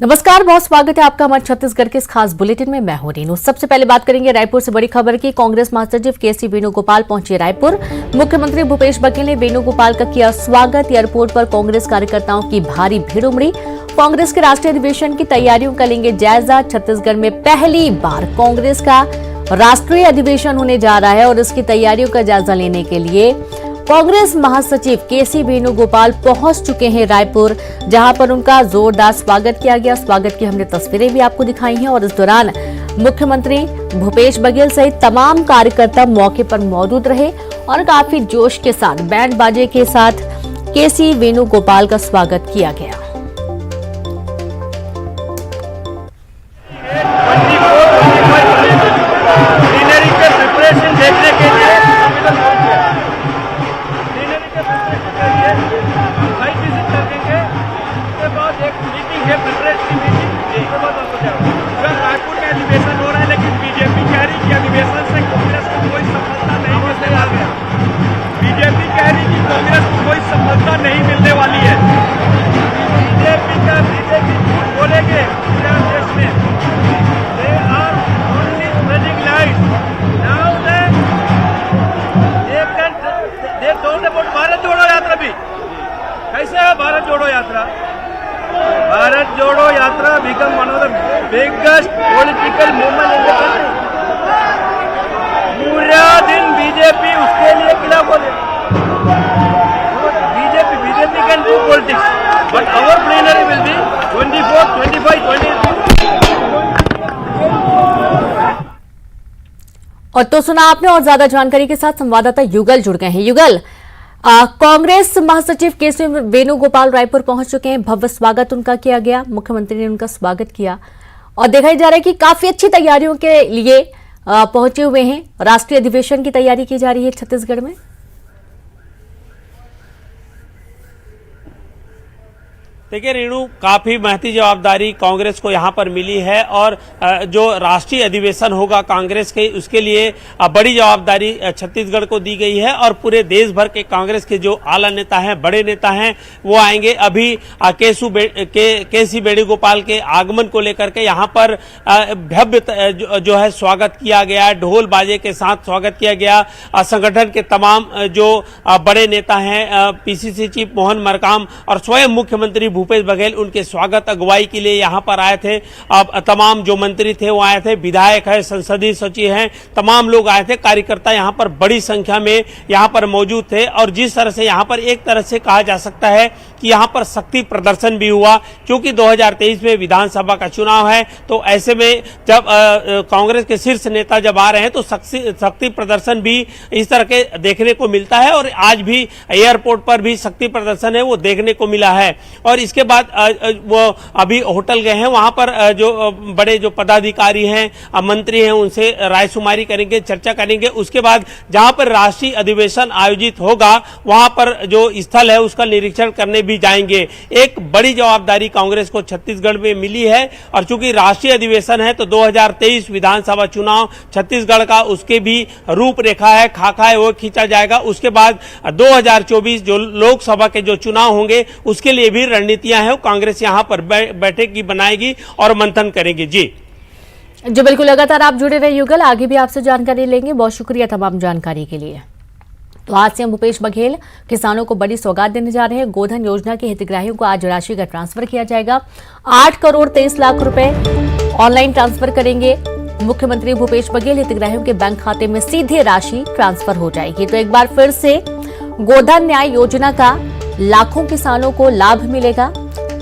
नमस्कार, बहुत स्वागत है आपका हमारे छत्तीसगढ़ के इस खास बुलेटिन में। मैं हूं रीनू। सबसे पहले बात करेंगे रायपुर से बड़ी खबर की। कांग्रेस महासचिव केसी वेणुगोपाल पहुंचे रायपुर। मुख्यमंत्री भूपेश बघेल ने वेणुगोपाल का किया स्वागत। एयरपोर्ट पर कांग्रेस कार्यकर्ताओं की भारी भीड़ उमड़ी। कांग्रेस के राष्ट्रीय अधिवेशन की तैयारियों का लेंगे जायजा। छत्तीसगढ़ में पहली बार कांग्रेस का राष्ट्रीय अधिवेशन होने जा रहा है और इसकी तैयारियों का जायजा लेने के लिए कांग्रेस महासचिव केसी वेणुगोपाल पहुंच चुके हैं रायपुर, जहां पर उनका जोरदार स्वागत किया गया। स्वागत की हमने तस्वीरें भी आपको दिखाई हैं और इस दौरान मुख्यमंत्री भूपेश बघेल सहित तमाम कार्यकर्ता मौके पर मौजूद रहे और काफी जोश के साथ बैंड बाजे के साथ केसी वेणुगोपाल का स्वागत किया गया। रायपुर में अधिवेशन हो रहा है, लेकिन बीजेपी कह रही कि अधिवेशन से कांग्रेस को कोई सफलता नहीं मिलने वाली है। बीजेपी कह रही कि कांग्रेस को कोई सफलता नहीं मिलने वाली है। बीजेपी झूठ बोलेंगे पूरे देश में। They are only spreading lies. Now they told about Bharat जोड़ो यात्रा भी। कैसे है भारत जोड़ो यात्रा? भारत जोड़ो यात्रा become one of the biggest political movement in the country. पूरा दिन बीजेपी उसके लिए किला बोले। BJP can do politics, but our plenary will be 24, 25, 26. और तो सुना आपने, और ज्यादा जानकारी के साथ संवाददाता युगल जुड़ गए हैं। युगल, कांग्रेस महासचिव केसी वेणुगोपाल रायपुर पहुंच चुके हैं। भव्य स्वागत उनका किया गया, मुख्यमंत्री ने उनका स्वागत किया और देखा जा रहा है कि काफी अच्छी तैयारियों के लिए पहुंचे हुए हैं। राष्ट्रीय अधिवेशन की तैयारी की जा रही है छत्तीसगढ़ में। देखिए रेणु, काफी महती जवाबदारी कांग्रेस को यहां पर मिली है और जो राष्ट्रीय अधिवेशन होगा कांग्रेस के, उसके लिए बड़ी जवाबदारी छत्तीसगढ़ को दी गई है और पूरे देश भर के कांग्रेस के जो आला नेता हैं, बड़े नेता हैं, वो आएंगे। अभी केसी वेणुगोपाल के आगमन को लेकर के यहां पर भव्य जो है स्वागत किया गया, ढोल बाजे के साथ स्वागत किया गया। संगठन के तमाम जो बड़े नेता हैं, पीसीसी चीफ मोहन मरकाम और स्वयं मुख्यमंत्री भूपेश बघेल उनके स्वागत अगुवाई के लिए यहां पर आए थे। अब तमाम जो मंत्री थे वो आए थे, विधायक है, संसदीय सचिव हैं, तमाम लोग आए थे। कार्यकर्ता यहां पर बड़ी संख्या में यहां पर मौजूद थे और जिस तरह से यहां पर एक तरह से कहा जा सकता है कि यहां पर शक्ति प्रदर्शन भी हुआ, क्योंकि 2023 में विधानसभा का चुनाव है। तो ऐसे में जब कांग्रेस के शीर्ष नेता जब आ रहे हैं तो शक्ति प्रदर्शन भी इस तरह के देखने को मिलता है और आज भी एयरपोर्ट पर भी शक्ति प्रदर्शन है वो देखने को मिला है। और इसके बाद वो अभी होटल गए हैं, वहां पर जो बड़े जो पदाधिकारी हैं, मंत्री हैं, उनसे रायशुमारी करेंगे, चर्चा करेंगे। उसके बाद जहां पर राष्ट्रीय अधिवेशन आयोजित होगा वहां पर जो स्थल है उसका निरीक्षण करने भी जाएंगे। एक बड़ी जवाबदारी कांग्रेस को छत्तीसगढ़ में मिली है और चूंकि राष्ट्रीय अधिवेशन है तो 2023 विधानसभा चुनाव छत्तीसगढ़ का, उसके भी रूपरेखा है, खाका है, वो खींचा जाएगा। उसके बाद 2024 जो लोकसभा के जो चुनाव होंगे उसके लिए भी रणनीतियां हैं, कांग्रेस यहां पर बैठक की बनाएगी और मंथन करेगी। जी बिल्कुल, लगातार आप जुड़े रहे युगल, आगे भी आपसे जानकारी लेंगे। बहुत शुक्रिया तमाम जानकारी के लिए। तो आज सीएम भूपेश बघेल किसानों को बड़ी सौगात देने जा रहे हैं। गोधन योजना के हितग्राहियों को आज राशि का ट्रांसफर किया जाएगा। 8 करोड़ 23 लाख रुपए ऑनलाइन ट्रांसफर करेंगे मुख्यमंत्री भूपेश बघेल। हितग्राहियों के बैंक खाते में सीधे राशि ट्रांसफर हो जाएगी। तो एक बार फिर से गोधन न्याय योजना का लाखों किसानों को लाभ मिलेगा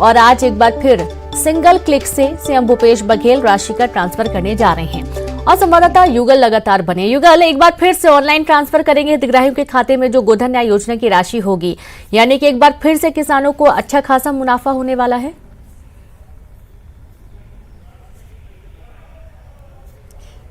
और आज एक बार फिर सिंगल क्लिक से सीएम भूपेश बघेल राशि का ट्रांसफर करने जा रहे हैं। और संवाददाता युगल लगातार बने। युगल, एक बार फिर से ऑनलाइन ट्रांसफर करेंगे हितग्राहियों के खाते में जो गोधन न्याय योजना की राशि होगी, यानी कि एक बार फिर से किसानों को अच्छा खासा मुनाफा होने वाला है।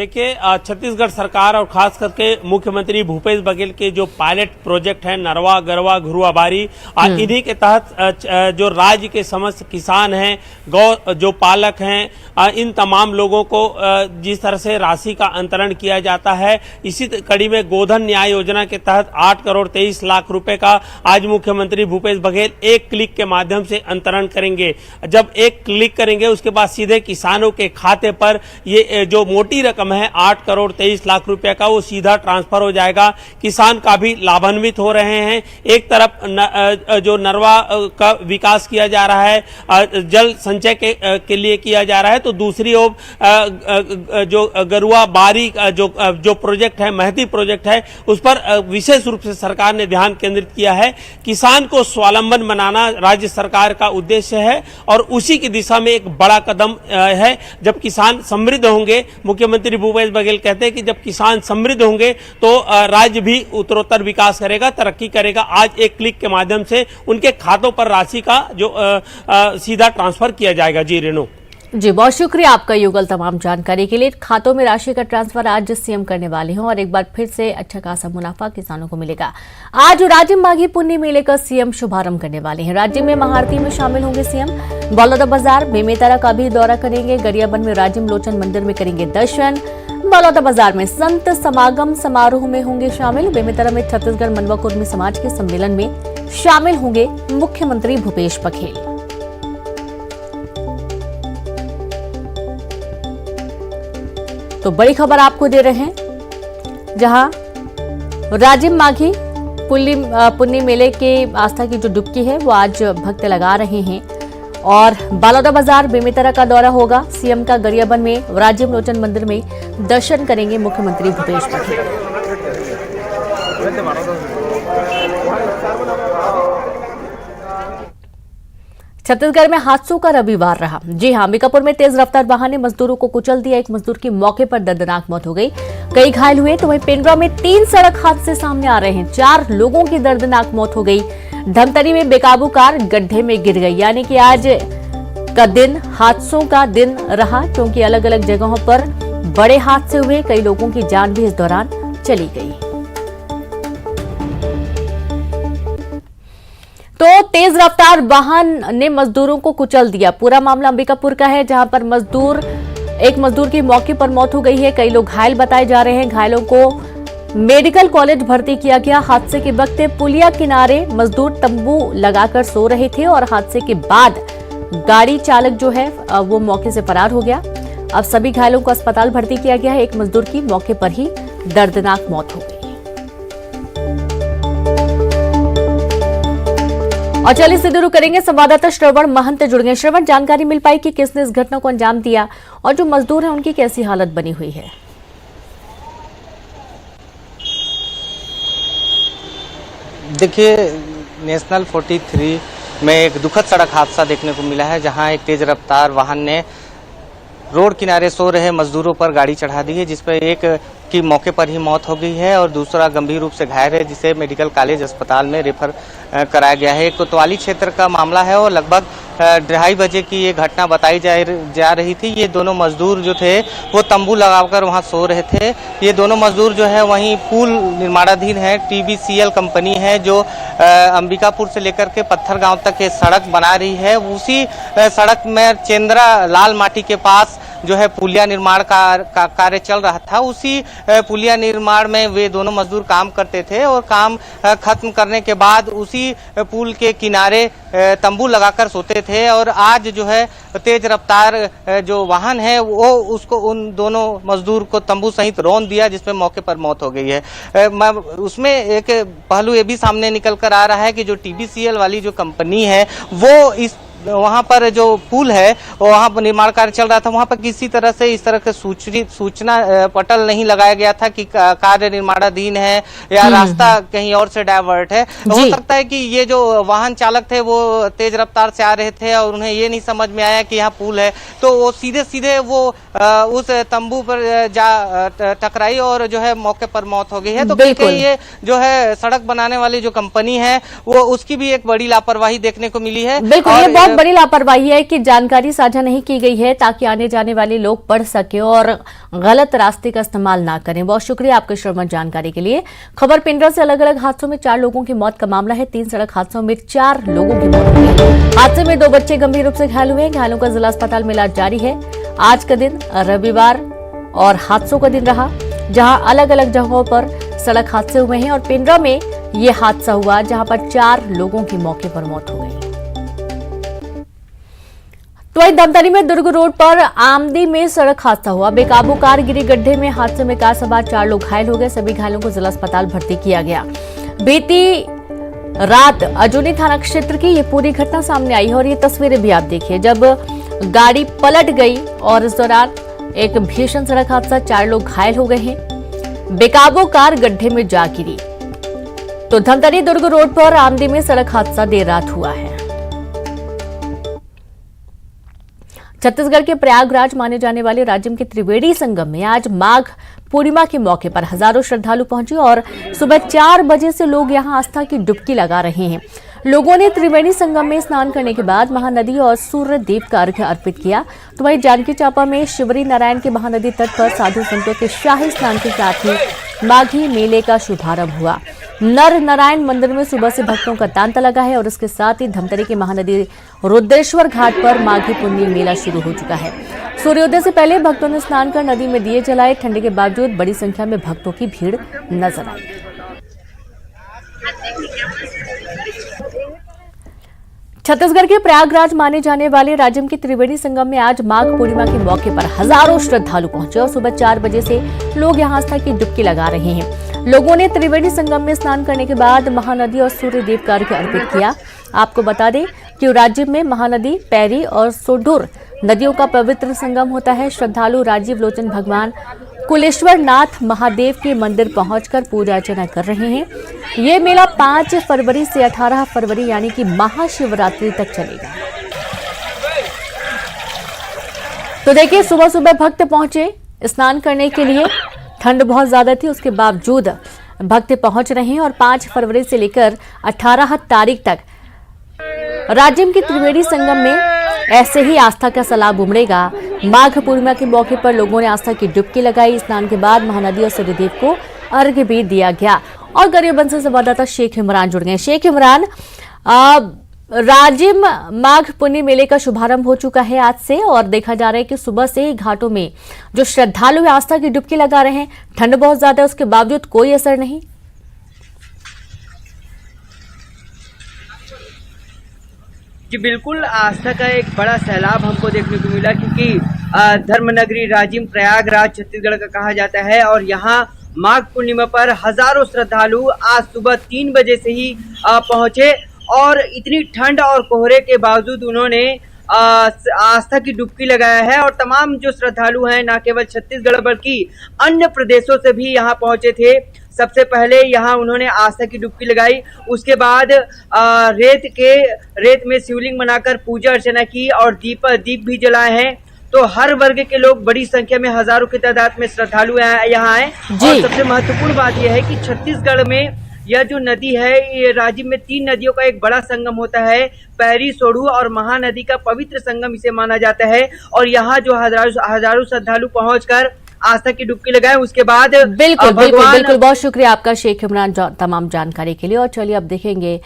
देखिए, छत्तीसगढ़ सरकार और खास करके मुख्यमंत्री भूपेश बघेल के जो पायलट प्रोजेक्ट है नरवा गरवा घुरुआ बारी, इन्हीं के तहत जो राज्य के समस्त किसान हैं, गौ जो पालक हैं, इन तमाम लोगों को जिस तरह से राशि का अंतरण किया जाता है, इसी कड़ी में गोधन न्याय योजना के तहत 8 करोड़ 23 लाख रुपए का आज मुख्यमंत्री भूपेश बघेल एक क्लिक के माध्यम से अंतरण करेंगे। जब एक क्लिक करेंगे उसके बाद सीधे किसानों के खाते पर ये जो मोटी रकम है 8 करोड़ 23 लाख रुपए का, वो सीधा ट्रांसफर हो जाएगा। किसान काफी लाभान्वित हो रहे हैं। एक तरफ जो नरवा का विकास किया जा रहा है, जल संचय के लिए किया जा रहा है, तो दूसरी ओर जो गरुआ बारी जो प्रोजेक्ट है, महती प्रोजेक्ट है, उस पर विशेष रूप से सरकार ने ध्यान केंद्रित किया है। किसान को स्वावलंबन बनाना राज्य सरकार का उद्देश्य है और उसी की दिशा में एक बड़ा कदम है। जब किसान समृद्ध होंगे, मुख्यमंत्री भूपेश बघेल कहते हैं कि जब किसान समृद्ध होंगे तो राज्य भी उत्तरोत्तर विकास करेगा, तरक्की करेगा। आज एक क्लिक के माध्यम से उनके खातों पर राशि का जो सीधा ट्रांसफर किया जाएगा। जी रेणु जी, बहुत शुक्रिया आपका युगल तमाम जानकारी के लिए। खातों में राशि का ट्रांसफर आज सीएम करने वाले हैं और एक बार फिर से अच्छा खासा मुनाफा किसानों को मिलेगा। आज राजिम माघी पुण्य मेले का सीएम शुभारंभ करने वाले हैं। राज्य में महाआरती में शामिल होंगे सीएम। बलौदा बाजार बेमेतरा का भी दौरा करेंगे। गरियाबंद में राजिम लोचन मंदिर में करेंगे दर्शन। बलौदा बाजार में संत समागम समारोह में होंगे शामिल। बेमेतरा में छत्तीसगढ़ मनवा कुर्मी समाज के सम्मेलन में शामिल होंगे मुख्यमंत्री भूपेश बघेल। तो बड़ी खबर आपको दे रहे हैं, जहां राजिम माघी पुण्य मेले के आस्था की जो डुबकी है वो आज भक्त लगा रहे हैं और बलौदा बाजार बेमेतरा का दौरा होगा सीएम का। गरियाबंद में राजिम लोचन मंदिर में दर्शन करेंगे मुख्यमंत्री भूपेश बघेल। छत्तीसगढ़ में हादसों का रविवार रहा। जी हां, अंबिकापुर में तेज रफ्तार वाहन ने मजदूरों को कुचल दिया। एक मजदूर की मौके पर दर्दनाक मौत हो गई, कई घायल हुए। तो वहीं पेंड्रा में 3 सड़क हादसे सामने आ रहे हैं। 4 लोगों की दर्दनाक मौत हो गई। धमतरी में बेकाबू कार गड्ढे में गिर गई। यानी कि आज का दिन हादसों का दिन रहा, क्योंकि अलग अलग जगहों पर बड़े हादसे हुए। कई लोगों की जान भी इस दौरान चली गई। तो तेज रफ्तार वाहन ने मजदूरों को कुचल दिया। पूरा मामला अंबिकापुर का है, जहां पर एक मजदूर की मौके पर मौत हो गई है। कई लोग घायल बताए जा रहे हैं। घायलों को मेडिकल कॉलेज भर्ती किया गया। हादसे के वक्त पुलिया किनारे मजदूर तंबू लगाकर सो रहे थे और हादसे के बाद गाड़ी चालक जो है वो मौके से फरार हो गया। अब सभी घायलों को अस्पताल भर्ती किया गया है। एक मजदूर की मौके पर ही दर्दनाक मौत हो गई। और चलिए सीधे रुक करेंगे, संवाददाता श्रवण महंत जुड़ गए। श्रवण, जानकारी मिल पाई कि किसने इस घटना को अंजाम दिया और जो मजदूर हैं उनकी कैसी हालत बनी हुई है? देखिए, नेशनल 43 में एक दुखद सड़क हादसा देखने को मिला है, जहां एक तेज रफ्तार वाहन ने रोड किनारे सो रहे मजदूरों पर गाड़ी चढ़ा दी है, जिसपर एक की मौके पर ही मौत हो गई है और दूसरा गंभीर रूप से घायल है, जिसे मेडिकल कॉलेज अस्पताल में रेफर कराया गया है। एक कोतवाली क्षेत्र का मामला है और लगभग 2:30 बजे की ये घटना बताई जा रही थी। ये दोनों मजदूर जो थे वो तंबू लगाकर वहां सो रहे थे। ये दोनों मजदूर जो है वहीं पुल निर्माणाधीन है, TBCL कंपनी है जो अंबिकापुर से लेकर के पत्थर गांव तक ये सड़क बना रही है। उसी सड़क में चेंद्रा लाल माटी के पास जो है पुलिया निर्माण का कार्य चल रहा था। उसी पुलिया निर्माण में वे दोनों मजदूर काम करते थे और काम खत्म करने के बाद उसी पुल के किनारे तंबू लगाकर सोते थे और आज जो है तेज रफ्तार जो वाहन है वो उसको उन दोनों मजदूर को तंबू सहित रौंद दिया, जिसमें मौके पर मौत हो गई है। उसमें एक पहलू ये भी सामने निकल कर आ रहा है कि जो TBCL वाली जो कंपनी है वो वहां पर जो पुल है वहां पर निर्माण कार्य चल रहा था, वहां पर किसी तरह से इस तरह के सूचना पटल नहीं लगाया गया था कि कार्य निर्माणाधीन है या रास्ता कहीं और से डाइवर्ट है। हो सकता है कि ये जो वाहन चालक थे वो तेज रफ्तार से आ रहे थे और उन्हें ये नहीं समझ में आया कि यहाँ पुल है, तो वो सीधे वो उस तंबू पर जा टकराई और जो है मौके पर मौत हो गई है। तो कहीं ये जो है सड़क बनाने वाली जो कंपनी है वो उसकी भी एक बड़ी लापरवाही देखने को मिली है। बिल्कुल, ये बहुत बहुत बड़ी लापरवाही है कि जानकारी साझा नहीं की गई है ताकि आने जाने वाले लोग पढ़ सके और गलत रास्ते का इस्तेमाल ना करें। बहुत शुक्रिया आपके श्रवण जानकारी के लिए। खबर पिंडरा से अलग अलग हादसों में 4 लोगों की मौत का मामला है। 3 सड़क हादसों में 4 लोगों की मौत हुई। हादसे में 2 बच्चे गंभीर रूप से घायल हुए। घायलों का जिला अस्पताल में इलाज जारी है। आज का दिन रविवार और हादसों का दिन रहा, जहां अलग अलग जगहों पर सड़क हादसे हुए हैं और पिंडरा में ये हादसा हुआ जहां पर 4 लोगों की मौके पर मौत हो गई। तो वहीं धमतरी में दुर्ग रोड पर आमदी में सड़क हादसा हुआ। बेकाबू कार गिरी गड्ढे में। हादसे में कार सवार 4 लोग घायल हो गए। सभी घायलों को जिला अस्पताल भर्ती किया गया। बीती रात अजूनी थाना क्षेत्र की ये पूरी घटना सामने आई है और ये तस्वीरें भी आप देखिए जब गाड़ी पलट गई और इस दौरान एक भीषण सड़क हादसा, 4 लोग घायल हो गए हैं। बेकाबू कार गड्ढे में जा गिरी। तो धमतरी दुर्ग रोड पर आमदी में सड़क हादसा देर रात हुआ है। छत्तीसगढ़ के प्रयागराज माने जाने वाले राज्य के त्रिवेणी संगम में आज माघ पूर्णिमा के मौके पर हजारों श्रद्धालु पहुंचे और सुबह 4 बजे से लोग यहां आस्था की डुबकी लगा रहे हैं। लोगों ने त्रिवेणी संगम में स्नान करने के बाद महानदी और सूर्य देव का अर्घ्य अर्पित किया। तो वहीं जांजगीर चांपा में शिवरी नारायण के महानदी तट पर साधु संतों के शाही स्नान के साथ ही माघी मेले का शुभारंभ हुआ। नर नारायण मंदिर में सुबह से भक्तों का तांता लगा है और इसके साथ ही धमतरी के महानदी रुद्रेश्वर घाट पर माघी पुन्नी मेला शुरू हो चुका है। सूर्योदय से पहले भक्तों ने स्नान कर नदी में दिए जलाए। ठंड के बावजूद बड़ी संख्या में भक्तों की भीड़ नजर आई। छत्तीसगढ़ के प्रयागराज माने जाने वाले राज्य के त्रिवेणी संगम में आज माघ पूर्णिमा के मौके पर हजारों श्रद्धालु पहुंचे और सुबह 4 बजे से लोग यहां आस्था की डुबकी लगा रहे हैं। लोगों ने त्रिवेणी संगम में स्नान करने के बाद महानदी और सूर्य देव का अर्घ्य अर्पित किया। आपको बता दें कि राज्य में महानदी, पैरी और सोढुर नदियों का पवित्र संगम होता है। श्रद्धालु राजीव लोचन भगवान कुलेश्वर नाथ महादेव के मंदिर पहुंचकर पूजा अर्चना कर रहे हैं। ये मेला 5 फरवरी से 18 फरवरी यानी कि महाशिवरात्रि तक चलेगा। तो देखिए सुबह सुबह भक्त पहुंचे स्नान करने के लिए। ठंड बहुत ज्यादा थी, उसके बावजूद भक्त पहुंच रहे हैं और 5 फरवरी से लेकर 18 तारीख तक राज्य के त्रिवेणी संगम में ऐसे ही आस्था का सैलाब उमड़ेगा। माघ पूर्णिमा के मौके पर लोगों ने आस्था की डुबकी लगाई। स्नान के बाद महानदी और सूर्यदेव को अर्घ्य भी दिया गया। और गरियाबंद से संवाददाता शेख इमरान जुड़ गए। शेख इमरान, राजिम माघ पुन्नी मेले का शुभारंभ हो चुका है आज से और देखा जा रहा है कि सुबह से ही घाटों में जो श्रद्धालु आस्था की डुबकी लगा रहे हैं। ठंड बहुत ज्यादा है, उसके बावजूद कोई असर नहीं। जी बिल्कुल, आस्था का एक बड़ा सैलाब हमको देखने को मिला क्योंकि धर्मनगरी राजिम प्रयागराज छत्तीसगढ़ का कहा जाता है और यहाँ माघ पूर्णिमा पर हजारों श्रद्धालु आज सुबह 3 बजे से ही पहुंचे और इतनी ठंड और कोहरे के बावजूद उन्होंने आस्था की डुबकी लगाया है। और तमाम जो श्रद्धालु हैं न केवल छत्तीसगढ़ बल्कि अन्य प्रदेशों से भी यहाँ पहुंचे थे। सबसे पहले यहाँ उन्होंने आस्था की डुबकी लगाई, उसके बाद रेत में शिवलिंग बनाकर पूजा अर्चना की और दीप भी जलाए हैं। तो हर वर्ग के लोग बड़ी संख्या में हजारों की तादाद में श्रद्धालु यहाँ आए। और सबसे महत्वपूर्ण बात यह है कि छत्तीसगढ़ में यह जो नदी है, ये राज्य में 3 नदियों का एक बड़ा संगम होता है। पैरी, सोढ़ू और महानदी का पवित्र संगम इसे माना जाता है। और यहाँ जो हजारों श्रद्धालु पहुंचकर आस्था की डुबकी लगाए, उसके बाद बिल्कुल बहुत शुक्रिया आपका शेख इमरान तमाम जानकारी के लिए। और चलिए अब देखेंगे